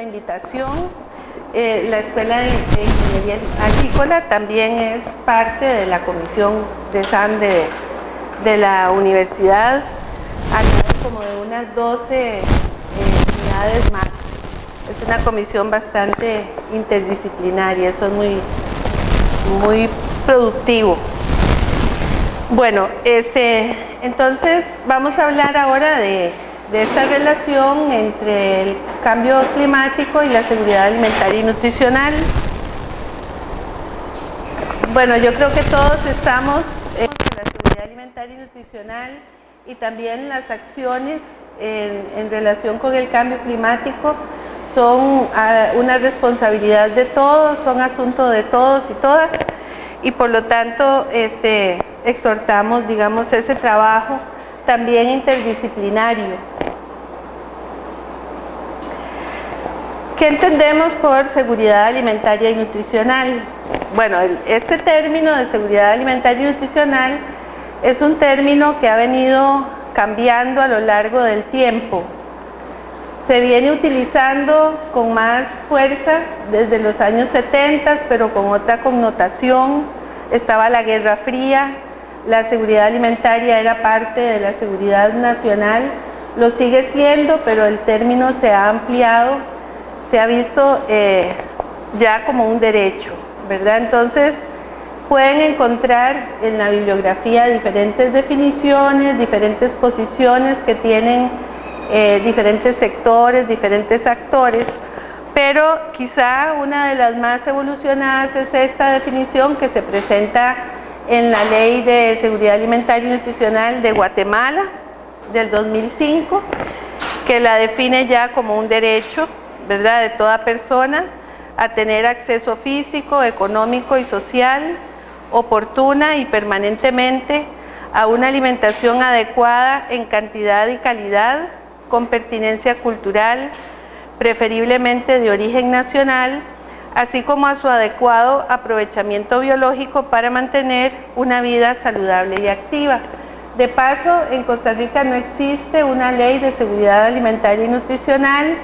invitación. La Escuela de Ingeniería Agrícola también es parte de la comisión de SAN de la universidad, además como de unas 12 unidades más. Es una comisión bastante interdisciplinaria, eso es muy productivo. Bueno, entonces vamos a hablar ahora de esta relación entre el cambio climático y la seguridad alimentaria y nutricional. Bueno, yo creo que todos estamos en la seguridad alimentaria y nutricional y también las acciones en relación con el cambio climático son una responsabilidad de todos, son asunto de todos y todas, y por lo tanto exhortamos, digamos, ese trabajo también interdisciplinario. ¿Qué entendemos por seguridad alimentaria y nutricional? Bueno, este término de seguridad alimentaria y nutricional es un término que ha venido cambiando a lo largo del tiempo. Se viene utilizando con más fuerza desde los años 70, pero con otra connotación. Estaba la Guerra Fría, la seguridad alimentaria era parte de la seguridad nacional, lo sigue siendo, pero el término se ha ampliado, se ha visto ya como un derecho, ¿verdad? Entonces pueden encontrar en la bibliografía diferentes definiciones, diferentes posiciones que tienen diferentes sectores, diferentes actores, pero quizá una de las más evolucionadas es esta definición que se presenta en la Ley de Seguridad Alimentaria y Nutricional de Guatemala del 2005, que la define ya como un derecho, ¿verdad?, de toda persona a tener acceso físico, económico y social, oportuna y permanentemente a una alimentación adecuada en cantidad y calidad, con pertinencia cultural, preferiblemente de origen nacional, así como a su adecuado aprovechamiento biológico para mantener una vida saludable y activa. De paso, en Costa Rica no existe una ley de seguridad alimentaria y nutricional,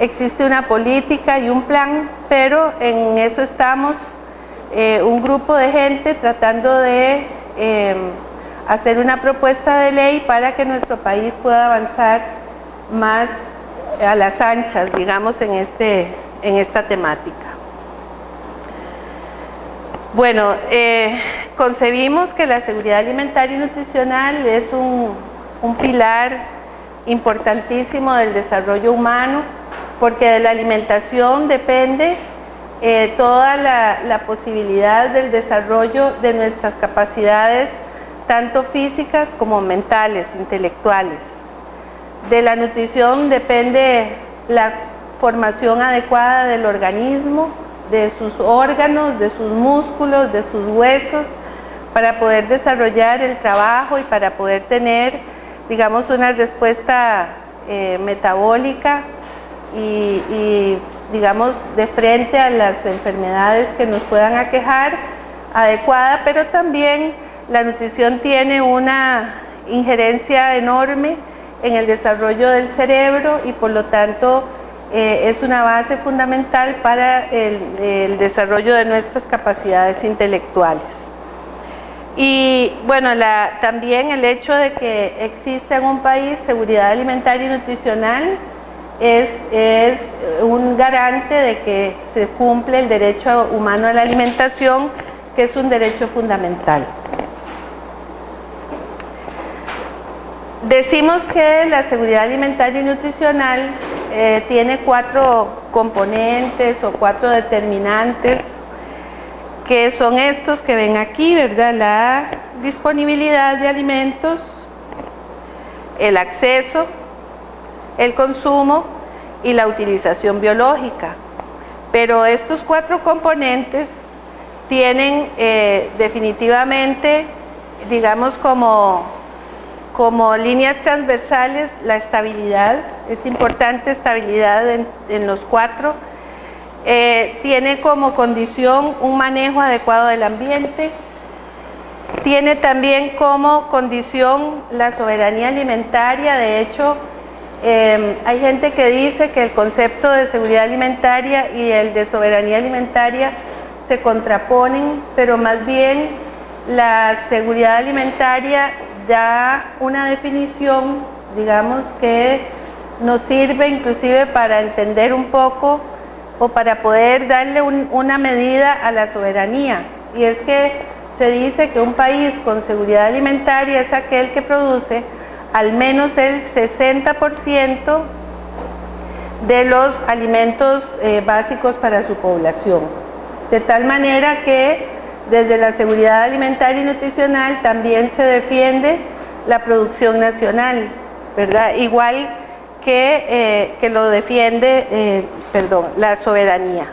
existe una política y un plan, pero en eso estamos un grupo de gente tratando de hacer una propuesta de ley para que nuestro país pueda avanzar más a las anchas, digamos, en esta temática. Bueno, concebimos que la seguridad alimentaria y nutricional es un pilar importantísimo del desarrollo humano, porque de la alimentación depende toda la posibilidad del desarrollo de nuestras capacidades, tanto físicas como mentales, intelectuales. De la nutrición depende la formación adecuada del organismo, de sus órganos, de sus músculos, de sus huesos, para poder desarrollar el trabajo y para poder tener, digamos, una respuesta metabólica y digamos, de frente a las enfermedades que nos puedan aquejar, adecuada, pero también la nutrición tiene una injerencia enorme en el desarrollo del cerebro y por lo tanto es una base fundamental para el desarrollo de nuestras capacidades intelectuales. Y bueno, también el hecho de que exista en un país seguridad alimentaria y nutricional es un garante de que se cumple el derecho humano a la alimentación, que es un derecho fundamental. Decimos que la seguridad alimentaria y nutricional tiene 4 componentes o 4 determinantes, que son estos que ven aquí, ¿verdad? La disponibilidad de alimentos, el acceso, el consumo y la utilización biológica. Pero estos 4 componentes tienen definitivamente, digamos, como líneas transversales la estabilidad. Es importante estabilidad en los 4. Tiene como condición un manejo adecuado del ambiente. Tiene también como condición la soberanía alimentaria. De hecho, Hay gente que dice que el concepto de seguridad alimentaria y el de soberanía alimentaria se contraponen, pero más bien la seguridad alimentaria da una definición, digamos, que nos sirve inclusive para entender un poco o para poder darle una medida a la soberanía. Y es que se dice que un país con seguridad alimentaria es aquel que produce al menos el 60% de los alimentos básicos para su población. De tal manera que desde la seguridad alimentaria y nutricional también se defiende la producción nacional, ¿verdad? Igual que lo defiende, la soberanía.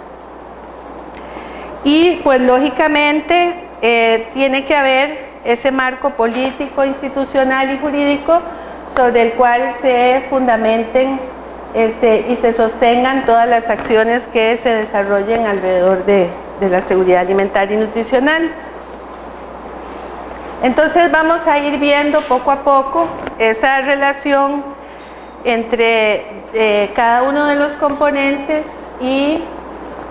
Y pues lógicamente tiene que haber ese marco político, institucional y jurídico sobre el cual se fundamenten y se sostengan todas las acciones que se desarrollen alrededor de la seguridad alimentaria y nutricional. Entonces vamos a ir viendo poco a poco esa relación entre cada uno de los componentes y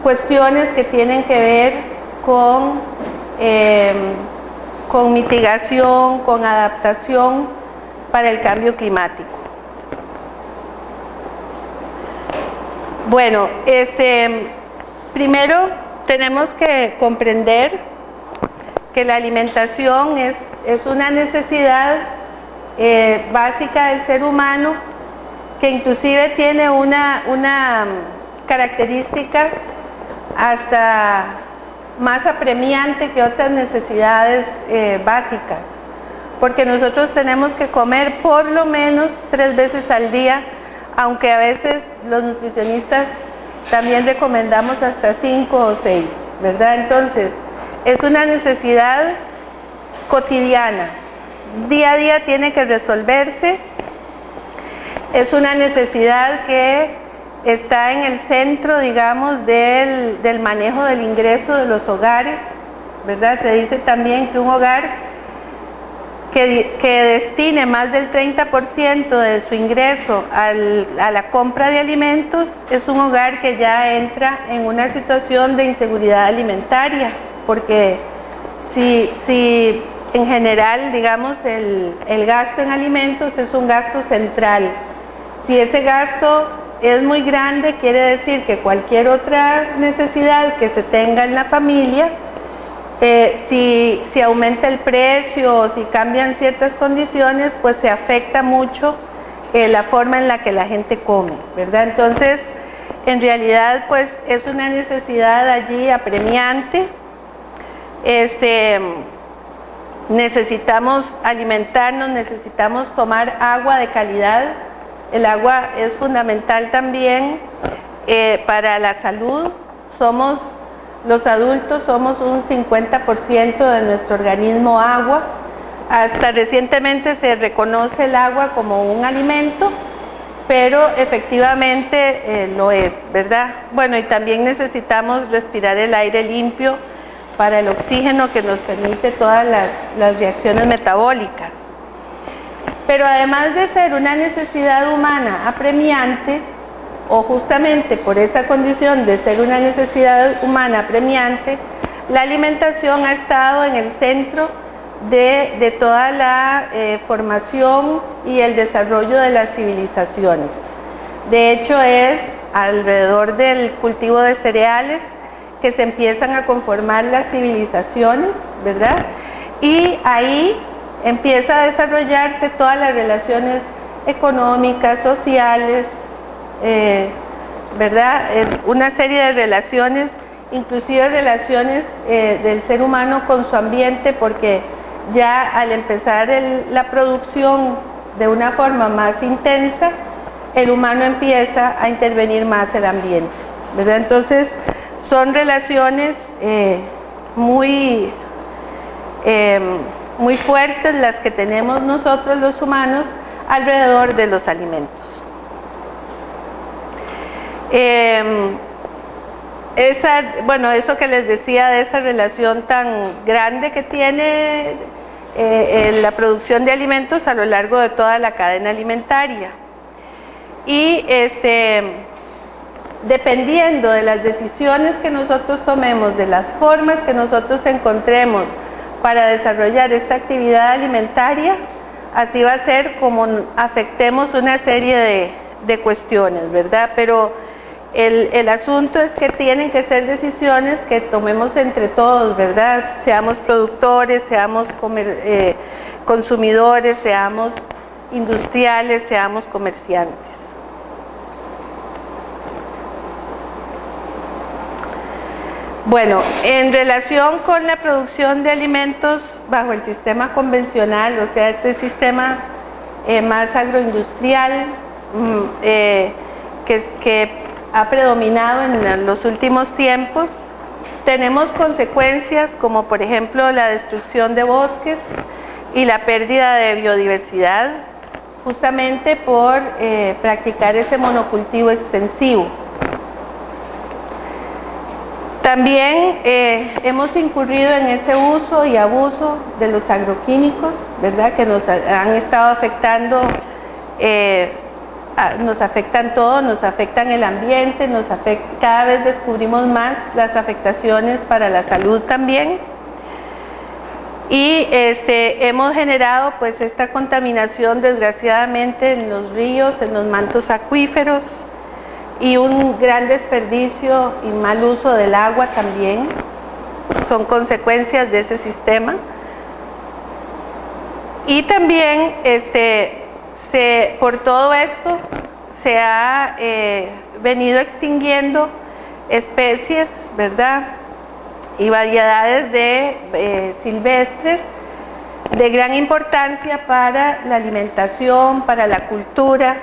cuestiones que tienen que ver con mitigación, con adaptación para el cambio climático. Bueno, primero tenemos que comprender que la alimentación es una necesidad básica del ser humano, que inclusive tiene una característica hasta más apremiante que otras necesidades básicas, porque nosotros tenemos que comer por lo menos 3 veces al día, aunque a veces los nutricionistas también recomendamos hasta 5 o 6, ¿verdad? Entonces, es una necesidad cotidiana, día a día tiene que resolverse, es una necesidad que está en el centro, digamos, del manejo del ingreso de los hogares, ¿verdad? Se dice también que un hogar que destine más del 30% de su ingreso a la compra de alimentos es un hogar que ya entra en una situación de inseguridad alimentaria, porque si en general, digamos, el gasto en alimentos es un gasto central, si ese gasto es muy grande, quiere decir que cualquier otra necesidad que se tenga en la familia, si aumenta el precio o si cambian ciertas condiciones, pues se afecta mucho la forma en la que la gente come, ¿verdad? Entonces, en realidad, pues es una necesidad allí apremiante. Necesitamos alimentarnos, necesitamos tomar agua de calidad. El agua es fundamental también para la salud. Los adultos somos un 50% de nuestro organismo agua. Hasta recientemente se reconoce el agua como un alimento, pero efectivamente lo es, ¿verdad? Bueno, y también necesitamos respirar el aire limpio para el oxígeno que nos permite todas las reacciones metabólicas. Pero además de ser una necesidad humana apremiante, o justamente por esa condición de ser una necesidad humana apremiante, la alimentación ha estado en el centro de toda la formación y el desarrollo de las civilizaciones. De hecho, es alrededor del cultivo de cereales que se empiezan a conformar las civilizaciones, ¿verdad? Y ahí empieza a desarrollarse todas las relaciones económicas, sociales, ¿verdad? Una serie de relaciones, inclusive relaciones del ser humano con su ambiente, porque ya al empezar la producción de una forma más intensa, el humano empieza a intervenir más el ambiente, ¿verdad? Entonces, son relaciones muy fuertes las que tenemos nosotros los humanos alrededor de los alimentos. Eso que les decía de esa relación tan grande que tiene la producción de alimentos a lo largo de toda la cadena alimentaria. y dependiendo de las decisiones que nosotros tomemos, de las formas que nosotros encontremos para desarrollar esta actividad alimentaria, así va a ser como afectemos una serie de cuestiones, ¿verdad? Pero el asunto es que tienen que ser decisiones que tomemos entre todos, ¿verdad? Seamos productores, seamos consumidores, seamos industriales, seamos comerciantes. Bueno, en relación con la producción de alimentos bajo el sistema convencional, o sea, este sistema más agroindustrial que ha predominado en los últimos tiempos, tenemos consecuencias como por ejemplo la destrucción de bosques y la pérdida de biodiversidad, justamente por practicar ese monocultivo extensivo. También hemos incurrido en ese uso y abuso de los agroquímicos, ¿verdad? Que nos han estado afectando, nos afectan todo, nos afectan el ambiente, cada vez descubrimos más las afectaciones para la salud también. Y hemos generado pues esta contaminación desgraciadamente en los ríos, en los mantos acuíferos, y un gran desperdicio y mal uso del agua también son consecuencias de ese sistema. Y también por todo esto se ha venido extinguiendo especies, ¿verdad? Y variedades de silvestres de gran importancia para la alimentación, para la cultura,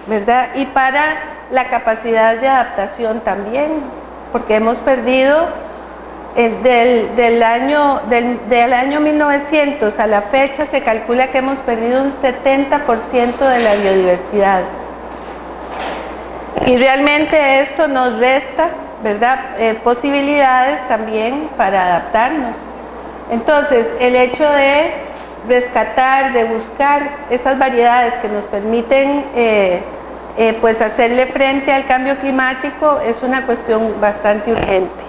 ¿verdad? Y para la capacidad de adaptación también, porque hemos perdido del año 1900 a la fecha se calcula que hemos perdido un 70% de la biodiversidad. Y realmente esto nos resta, ¿verdad? Posibilidades también para adaptarnos. Entonces, el hecho de rescatar, de buscar esas variedades que nos permiten pues hacerle frente al cambio climático es una cuestión bastante urgente.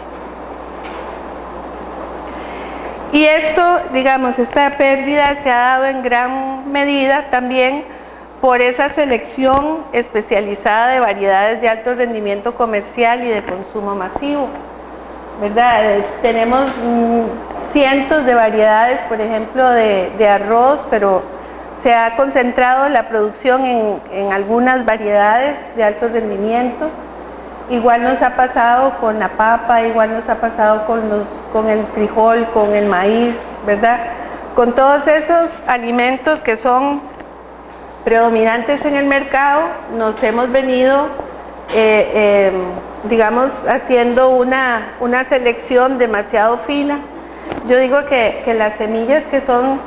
Y esto, digamos, esta pérdida se ha dado en gran medida también por esa selección especializada de variedades de alto rendimiento comercial y de consumo masivo, ¿verdad? Tenemos cientos de variedades, por ejemplo, de arroz, pero se ha concentrado la producción en algunas variedades de alto rendimiento. Igual nos ha pasado con la papa, igual nos ha pasado con el frijol, con el maíz, ¿verdad? Con todos esos alimentos que son predominantes en el mercado, nos hemos venido, digamos, haciendo una selección demasiado fina. Yo digo que las semillas que son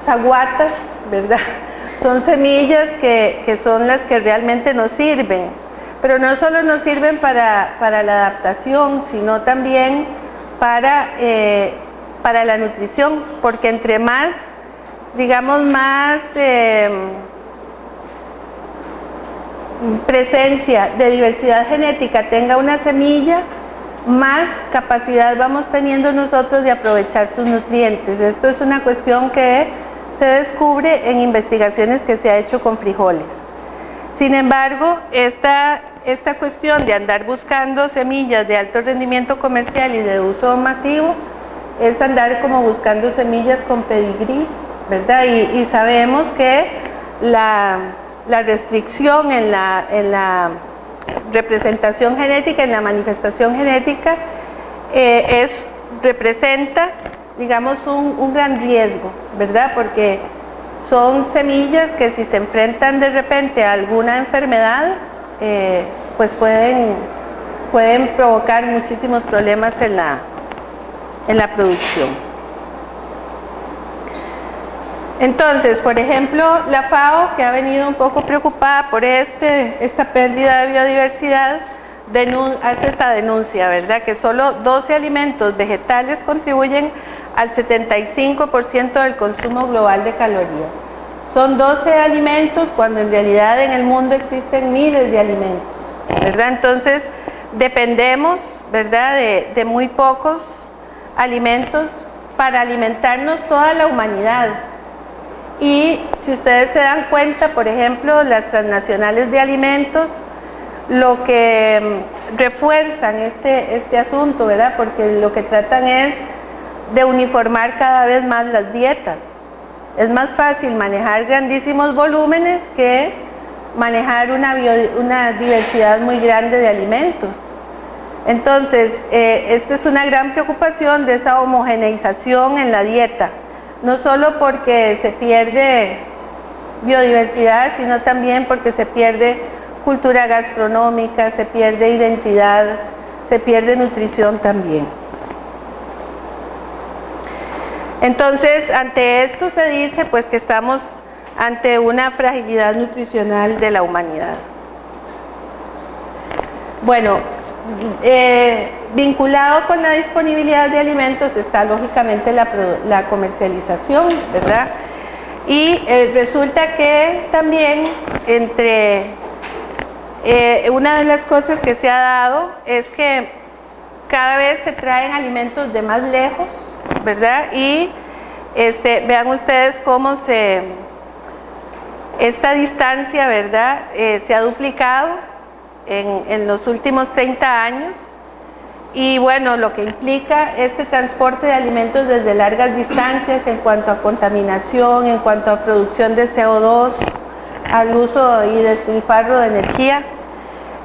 zaguatas, ¿verdad? Son semillas que son las que realmente nos sirven, pero no solo nos sirven para la adaptación, sino también para la nutrición, porque entre más, digamos, más presencia de diversidad genética tenga una semilla, más capacidad vamos teniendo nosotros de aprovechar sus nutrientes. Esto es una cuestión que se descubre en investigaciones que se ha hecho con frijoles. Sin embargo, esta cuestión de andar buscando semillas de alto rendimiento comercial y de uso masivo es andar como buscando semillas con pedigrí, ¿verdad? Y sabemos que la restricción en la representación genética, en la manifestación genética, representa, digamos, un gran riesgo, ¿verdad? Porque son semillas que si se enfrentan de repente a alguna enfermedad, pues pueden provocar muchísimos problemas en la producción. Entonces, por ejemplo, la FAO, que ha venido un poco preocupada por esta pérdida de biodiversidad, hace esta denuncia, ¿verdad? Que solo 12 alimentos vegetales contribuyen al 75% del consumo global de calorías. son 12 alimentos cuando en realidad en el mundo existen miles de alimentos, ¿verdad? Entonces dependemos, ¿verdad?, de muy pocos alimentos para alimentarnos toda la humanidad. Y si ustedes se dan cuenta, por ejemplo, las transnacionales de alimentos, lo que refuerzan este asunto, ¿verdad?, porque lo que tratan es de uniformar cada vez más las dietas. Es más fácil manejar grandísimos volúmenes que manejar una diversidad muy grande de alimentos. Entonces, esta es una gran preocupación de esa homogeneización en la dieta, no solo porque se pierde biodiversidad, sino también porque se pierde cultura gastronómica, se pierde identidad, se pierde nutrición también. Entonces, ante esto se dice pues que estamos ante una fragilidad nutricional de la humanidad. Bueno, vinculado con la disponibilidad de alimentos está lógicamente la comercialización, ¿verdad? Y resulta que también una de las cosas que se ha dado es que cada vez se traen alimentos de más lejos, ¿verdad? Y vean ustedes cómo esta distancia, ¿verdad?, se ha duplicado en los últimos 30 años. Y bueno, lo que implica este transporte de alimentos desde largas distancias en cuanto a contaminación, en cuanto a producción de CO2, al uso y despilfarro de energía.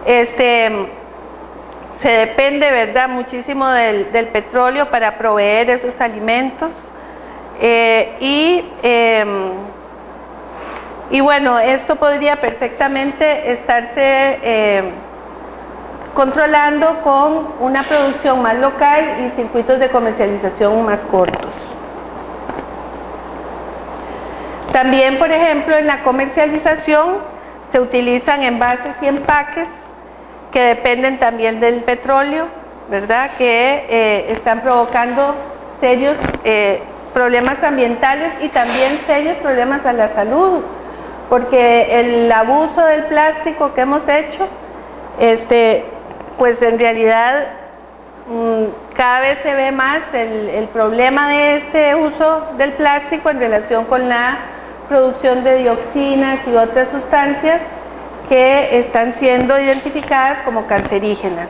Se depende, ¿verdad?, muchísimo del petróleo para proveer esos alimentos. Y bueno, esto podría perfectamente estarse controlando con una producción más local y circuitos de comercialización más cortos. También, por ejemplo, en la comercialización se utilizan envases y empaques que dependen también del petróleo, ¿verdad?, que están provocando serios problemas ambientales y también serios problemas a la salud, porque el abuso del plástico que hemos hecho, pues en realidad cada vez se ve más el problema de este uso del plástico en relación con la producción de dioxinas y otras sustancias que están siendo identificadas como cancerígenas.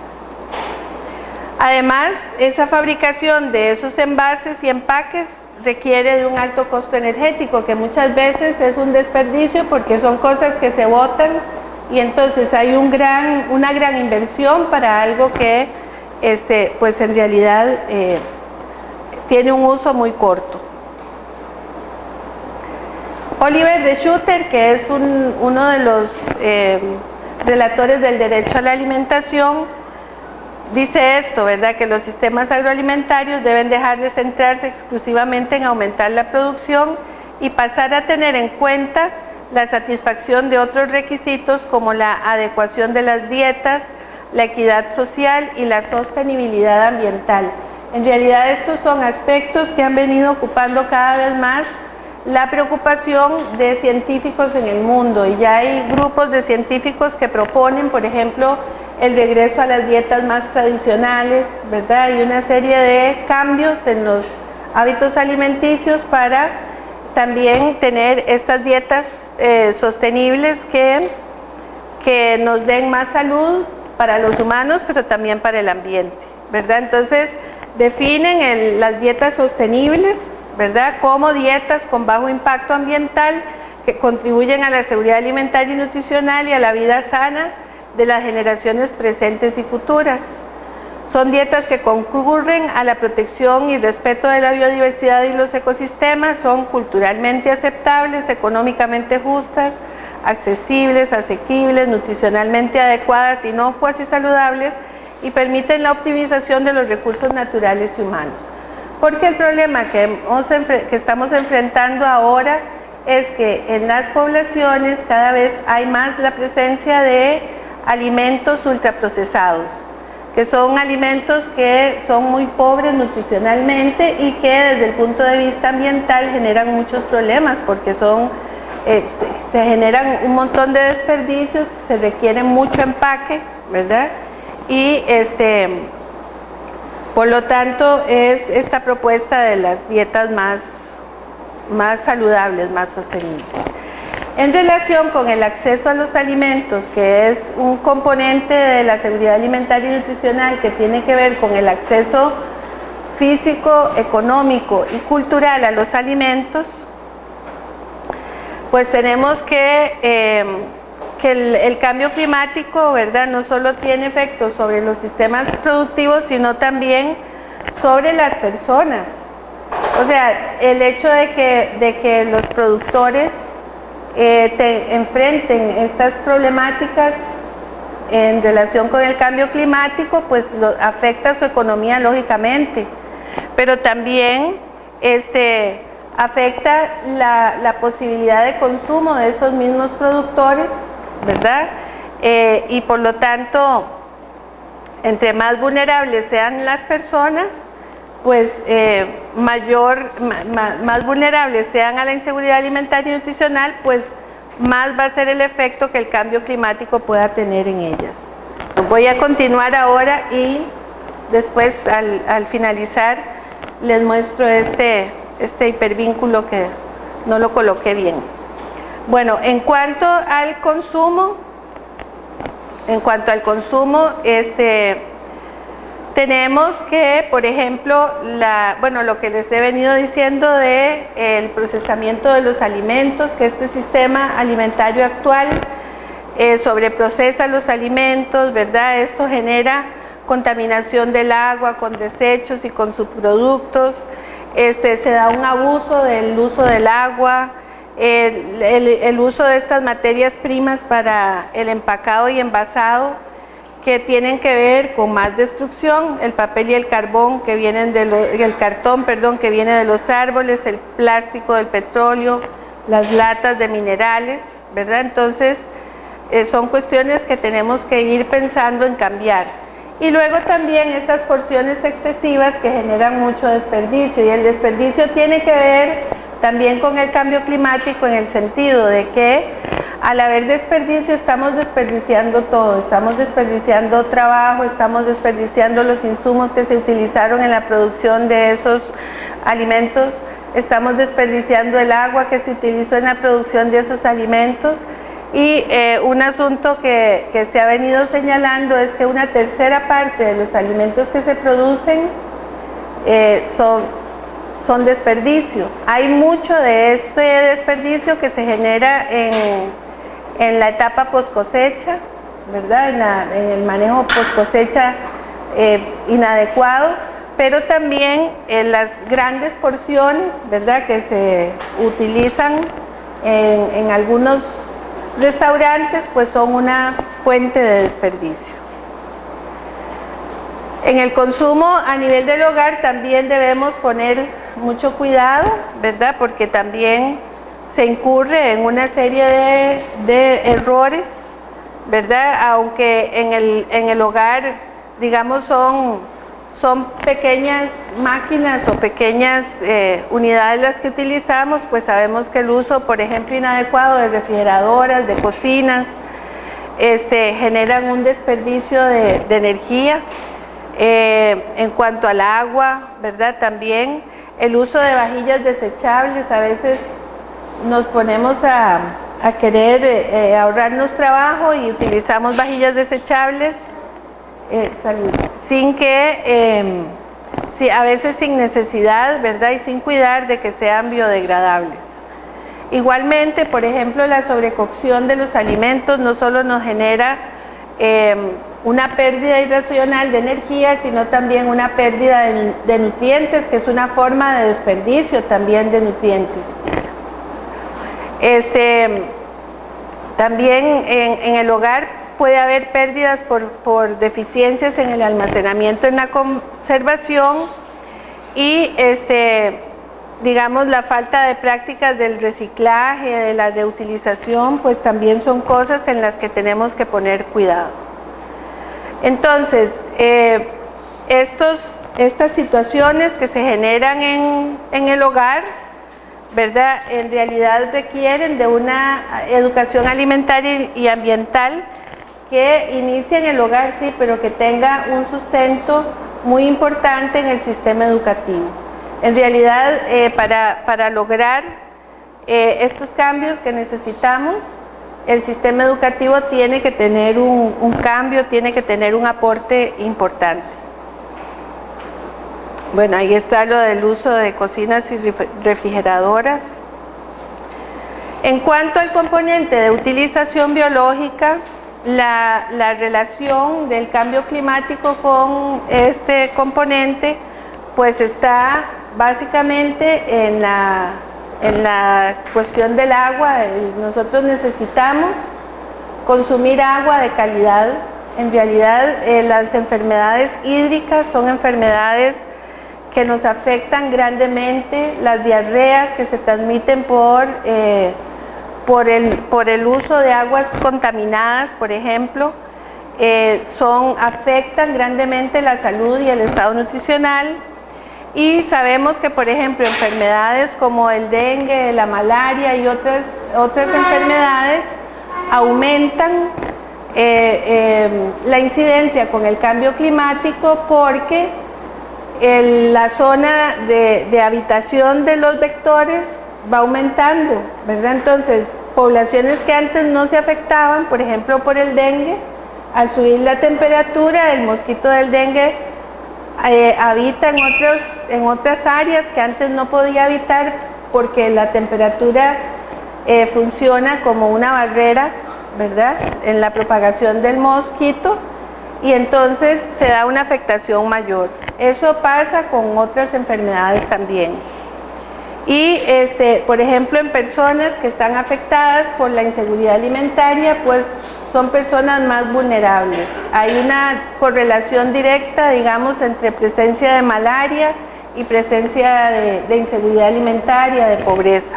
Además, esa fabricación de esos envases y empaques requiere de un alto costo energético, que muchas veces es un desperdicio porque son cosas que se botan y entonces hay una gran inversión para algo que pues en realidad tiene un uso muy corto. Oliver de Schutter, que es uno de los relatores del derecho a la alimentación, dice esto, ¿verdad?, que los sistemas agroalimentarios deben dejar de centrarse exclusivamente en aumentar la producción y pasar a tener en cuenta la satisfacción de otros requisitos como la adecuación de las dietas, la equidad social y la sostenibilidad ambiental. En realidad estos son aspectos que han venido ocupando cada vez más la preocupación de científicos en el mundo, y ya hay grupos de científicos que proponen, por ejemplo, el regreso a las dietas más tradicionales, ¿verdad?, y una serie de cambios en los hábitos alimenticios para también tener estas dietas sostenibles que nos den más salud para los humanos, pero también para el ambiente, ¿verdad? Entonces, definen las dietas sostenibles, ¿verdad?, como dietas con bajo impacto ambiental que contribuyen a la seguridad alimentaria y nutricional y a la vida sana de las generaciones presentes y futuras. Son dietas que concurren a la protección y respeto de la biodiversidad y los ecosistemas, son culturalmente aceptables, económicamente justas, accesibles, asequibles, nutricionalmente adecuadas, inocuas y saludables, y permiten la optimización de los recursos naturales y humanos. Porque el problema que estamos enfrentando ahora es que en las poblaciones cada vez hay más la presencia de alimentos ultraprocesados, que son alimentos que son muy pobres nutricionalmente y que desde el punto de vista ambiental generan muchos problemas porque son se generan un montón de desperdicios, se requiere mucho empaque, ¿verdad? Y por lo tanto es esta propuesta de las dietas más saludables, más sostenibles. En relación con el acceso a los alimentos, que es un componente de la seguridad alimentaria y nutricional que tiene que ver con el acceso físico, económico y cultural a los alimentos, pues tenemos que el cambio climático, ¿verdad?, no solo tiene efectos sobre los sistemas productivos, sino también sobre las personas. O sea, el hecho de que los productores enfrenten estas problemáticas en relación con el cambio climático, pues afecta su economía lógicamente, pero también afecta la posibilidad de consumo de esos mismos productores, ¿verdad? Y por lo tanto, entre más vulnerables sean las personas, pues más vulnerables sean a la inseguridad alimentaria y nutricional, pues más va a ser el efecto que el cambio climático pueda tener en ellas. Voy a continuar ahora y después al finalizar les muestro este hipervínculo que no lo coloqué bien. Bueno, en cuanto al consumo, tenemos que, por ejemplo, lo que les he venido diciendo de el procesamiento de los alimentos, que este sistema alimentario actual sobreprocesa los alimentos, ¿verdad? Esto genera contaminación del agua con desechos y con subproductos, se da un abuso del uso del agua, el uso de estas materias primas para el empacado y envasado, que tienen que ver con más destrucción, el papel y el carbón que vienen el cartón, perdón, que viene de los árboles, el plástico del petróleo, las latas de minerales, ¿verdad? Entonces, son cuestiones que tenemos que ir pensando en cambiar. Y luego también esas porciones excesivas que generan mucho desperdicio, y el desperdicio tiene que ver también con el cambio climático, en el sentido de que al haber desperdicio estamos desperdiciando todo, estamos desperdiciando trabajo, estamos desperdiciando los insumos que se utilizaron en la producción de esos alimentos, estamos desperdiciando el agua que se utilizó en la producción de esos alimentos. Y un asunto que se ha venido señalando es que una tercera parte de los alimentos que se producen son desperdicio. Hay mucho de este desperdicio que se genera en la etapa post cosecha, ¿verdad? En el manejo post cosecha inadecuado, pero también en las grandes porciones, ¿verdad?, que se utilizan en algunos restaurantes, pues son una fuente de desperdicio. En el consumo a nivel del hogar también debemos poner mucho cuidado, ¿verdad?, porque también se incurre en una serie de errores, ¿verdad?, aunque en el hogar, digamos, son pequeñas máquinas o pequeñas unidades las que utilizamos, pues sabemos que el uso, por ejemplo, inadecuado de refrigeradoras, de cocinas, generan un desperdicio de energía. En cuanto al agua, ¿verdad?, también el uso de vajillas desechables. A veces nos ponemos a querer ahorrarnos trabajo y utilizamos vajillas desechables a veces sin necesidad, ¿verdad?, y sin cuidar de que sean biodegradables. Igualmente, por ejemplo, la sobrecocción de los alimentos no solo nos genera una pérdida irracional de energía, sino también una pérdida de nutrientes, que es una forma de desperdicio también de nutrientes. También en el hogar puede haber pérdidas por deficiencias en el almacenamiento, en la conservación, y digamos, la falta de prácticas del reciclaje, de la reutilización, pues también son cosas en las que tenemos que poner cuidado. Entonces, estas situaciones que se generan en el hogar ¿verdad? En realidad requieren de una educación alimentaria y ambiental que inicie en el hogar, sí, pero que tenga un sustento muy importante en el sistema educativo. En realidad, para lograr estos cambios que necesitamos, el sistema educativo tiene que tener un cambio, tiene que tener un aporte importante. Bueno, ahí está lo del uso de cocinas y refrigeradoras. En cuanto al componente de utilización biológica, la relación del cambio climático con este componente pues está básicamente en la cuestión del agua. Nosotros necesitamos consumir agua de calidad. En realidad las enfermedades hídricas son enfermedades que nos afectan grandemente. Las diarreas que se transmiten por el uso de aguas contaminadas, por ejemplo, afectan grandemente la salud y el estado nutricional. Y sabemos que, por ejemplo, enfermedades como el dengue, la malaria y otras enfermedades aumentan la incidencia con el cambio climático, porque la zona de habitación de los vectores va aumentando, ¿verdad? Entonces, poblaciones que antes no se afectaban, por ejemplo, por el dengue, al subir la temperatura, el mosquito del dengue habita en otras áreas que antes no podía habitar, porque la temperatura funciona como una barrera, ¿verdad?, en la propagación del mosquito, y entonces se da una afectación mayor. Eso pasa con otras enfermedades también. Y por ejemplo, en personas que están afectadas por la inseguridad alimentaria, pues son personas más vulnerables. Hay una correlación directa, digamos, entre presencia de malaria y presencia de inseguridad alimentaria, de pobreza.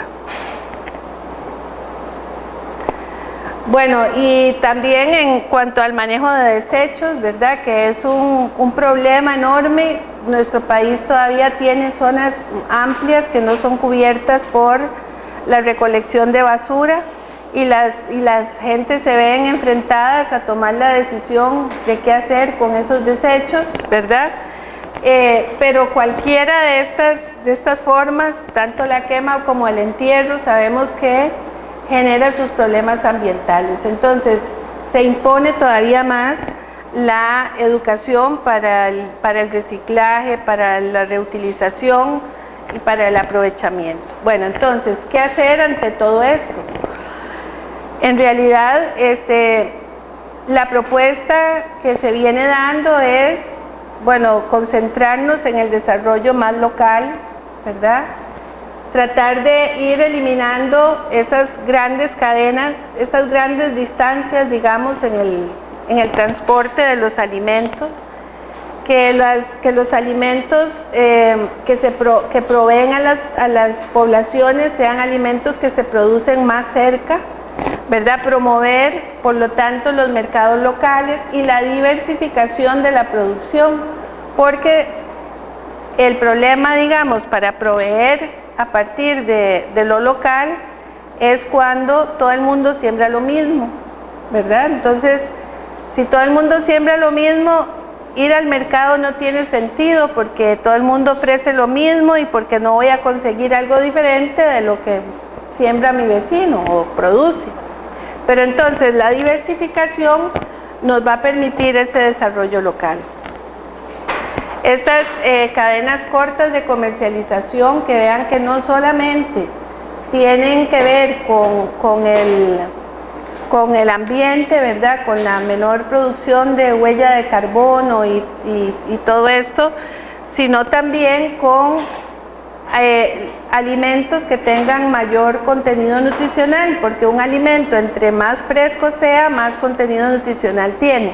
Bueno, y también en cuanto al manejo de desechos, ¿verdad?, que es un problema enorme. Nuestro país todavía tiene zonas amplias que no son cubiertas por la recolección de basura, y las gentes se ven enfrentadas a tomar la decisión de qué hacer con esos desechos, ¿verdad? Pero cualquiera de estas formas, tanto la quema como el entierro, sabemos que genera sus problemas ambientales. Entonces, se impone todavía más la educación para el reciclaje, para la reutilización y para el aprovechamiento. Bueno, entonces, ¿qué hacer ante todo esto? En realidad, la propuesta que se viene dando es, bueno, concentrarnos en el desarrollo más local, ¿verdad? Tratar de ir eliminando esas grandes cadenas, esas grandes distancias, digamos, en el transporte de los alimentos, que los alimentos que proveen a las poblaciones sean alimentos que se producen más cerca, ¿verdad? Promover, por lo tanto, los mercados locales y la diversificación de la producción, porque el problema, digamos, para proveer a partir de lo local es cuando todo el mundo siembra lo mismo, ¿verdad? Entonces, si todo el mundo siembra lo mismo, ir al mercado no tiene sentido, porque todo el mundo ofrece lo mismo y porque no voy a conseguir algo diferente de lo que siembra mi vecino o produce. Pero entonces la diversificación nos va a permitir ese desarrollo local. Estas cadenas cortas de comercialización, que vean que no solamente tienen que ver con el ambiente, ¿verdad?, con la menor producción de huella de carbono y todo esto, sino también con alimentos que tengan mayor contenido nutricional, porque un alimento, entre más fresco sea, más contenido nutricional tiene,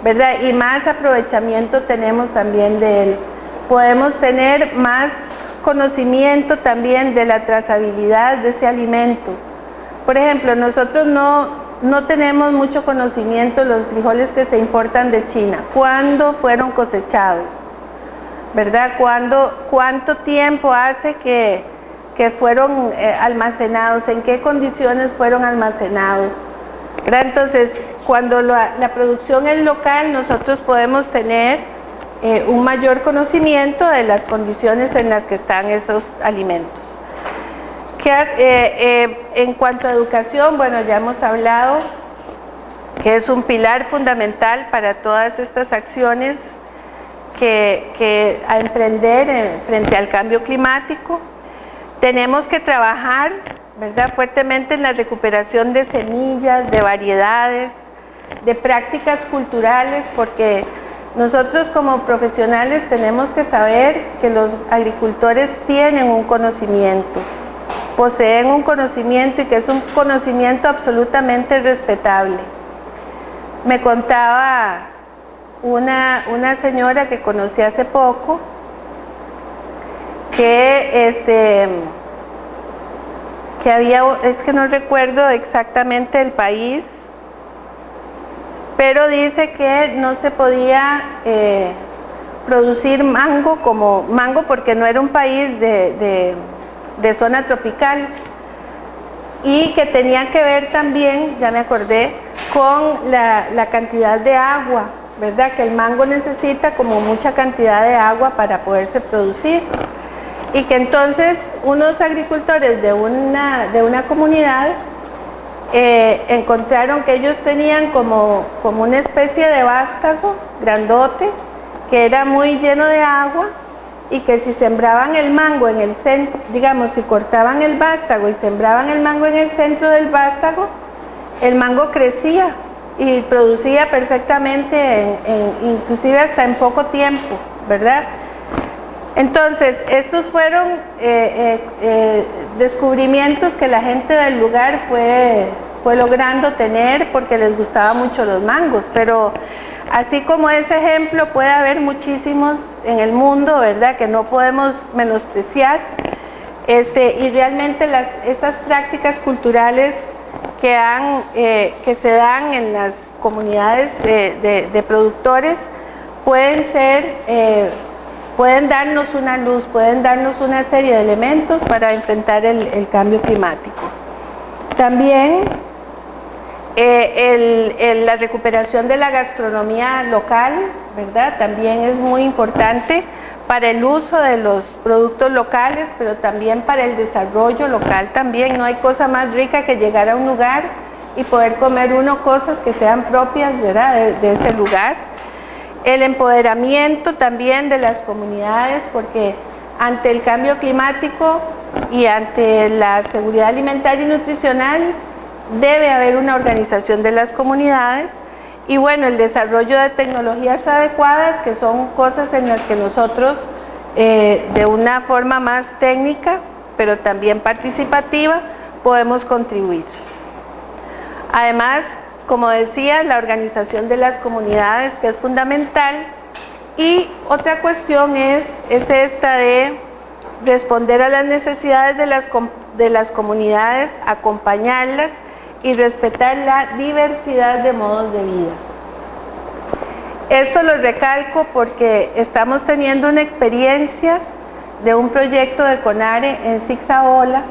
¿verdad?, y más aprovechamiento tenemos también de él. Podemos tener más conocimiento también de la trazabilidad de ese alimento. Por ejemplo, nosotros no tenemos mucho conocimiento de los frijoles que se importan de China. ¿Cuándo fueron cosechados? ¿Verdad? ¿Cuánto tiempo hace que que fueron almacenados, en qué condiciones fueron almacenados, ¿verdad? Entonces, cuando la producción es local, nosotros podemos tener un mayor conocimiento de las condiciones en las que están esos alimentos. En cuanto a educación, bueno, ya hemos hablado que es un pilar fundamental para todas estas acciones a emprender frente al cambio climático. Tenemos que trabajar, ¿verdad?, fuertemente en la recuperación de semillas, de variedades, de prácticas culturales, porque nosotros como profesionales tenemos que saber que los agricultores tienen un conocimiento, poseen un conocimiento y que es un conocimiento absolutamente respetable. Me contaba una señora que conocí hace poco que había, es que no recuerdo exactamente el país, pero dice que no se podía producir mango como mango porque no era un país de zona tropical, y que tenía que ver también, ya me acordé, con la cantidad de agua, ¿verdad? Que el mango necesita como mucha cantidad de agua para poderse producir, y que entonces unos agricultores de una comunidad encontraron que ellos tenían como una especie de vástago grandote que era muy lleno de agua, y que si sembraban el mango en el centro, digamos, si cortaban el vástago y sembraban el mango en el centro del vástago, el mango crecía y producía perfectamente, inclusive hasta en poco tiempo, ¿verdad? Entonces, estos fueron descubrimientos que la gente del lugar fue logrando tener porque les gustaban mucho los mangos, pero así como ese ejemplo puede haber muchísimos en el mundo, ¿verdad?, que no podemos menospreciar, y realmente estas prácticas culturales que se dan en las comunidades de productores pueden darnos una luz, pueden darnos una serie de elementos para enfrentar el cambio climático. También la recuperación de la gastronomía local, ¿verdad?, también es muy importante para el uso de los productos locales, pero también para el desarrollo local también. No hay cosa más rica que llegar a un lugar y poder comer cosas que sean propias, ¿verdad?, de ese lugar. El empoderamiento también de las comunidades, porque ante el cambio climático y ante la seguridad alimentaria y nutricional debe haber una organización de las comunidades, y bueno, el desarrollo de tecnologías adecuadas, que son cosas en las que nosotros de una forma más técnica pero también participativa podemos contribuir. Además, como decía, la organización de las comunidades, que es fundamental, y otra cuestión es esta de responder a las necesidades de las comunidades, acompañarlas y respetar la diversidad de modos de vida. Esto lo recalco porque estamos teniendo una experiencia de un proyecto de CONARE en Zigzaola,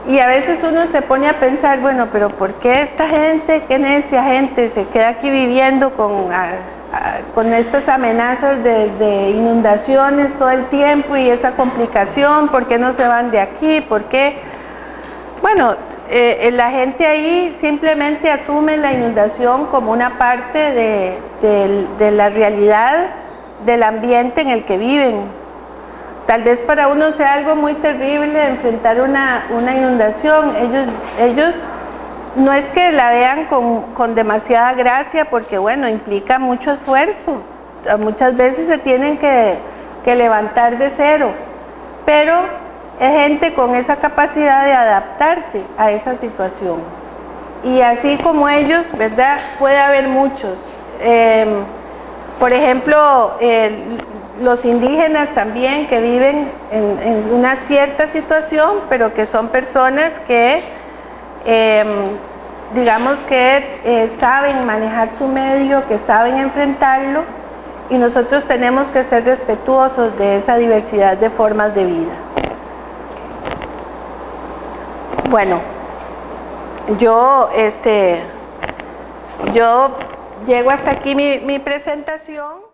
y a veces uno se pone a pensar, bueno, pero ¿por qué esta gente, qué necia gente, se queda aquí viviendo con estas amenazas de inundaciones todo el tiempo y esa complicación? ¿Por qué no se van de aquí? ¿Por qué? Bueno, la gente ahí simplemente asume la inundación como una parte de la realidad del ambiente en el que viven. Tal vez para uno sea algo muy terrible enfrentar una inundación. Ellos no es que la vean con demasiada gracia, porque bueno, implica mucho esfuerzo. Muchas veces se tienen que levantar de cero, pero es gente con esa capacidad de adaptarse a esa situación. Y así como ellos, ¿verdad?, puede haber muchos. Por ejemplo, los indígenas también, que viven en una cierta situación, pero que son personas que, digamos que saben manejar su medio, que saben enfrentarlo, y nosotros tenemos que ser respetuosos de esa diversidad de formas de vida. Bueno, yo llego hasta aquí mi presentación.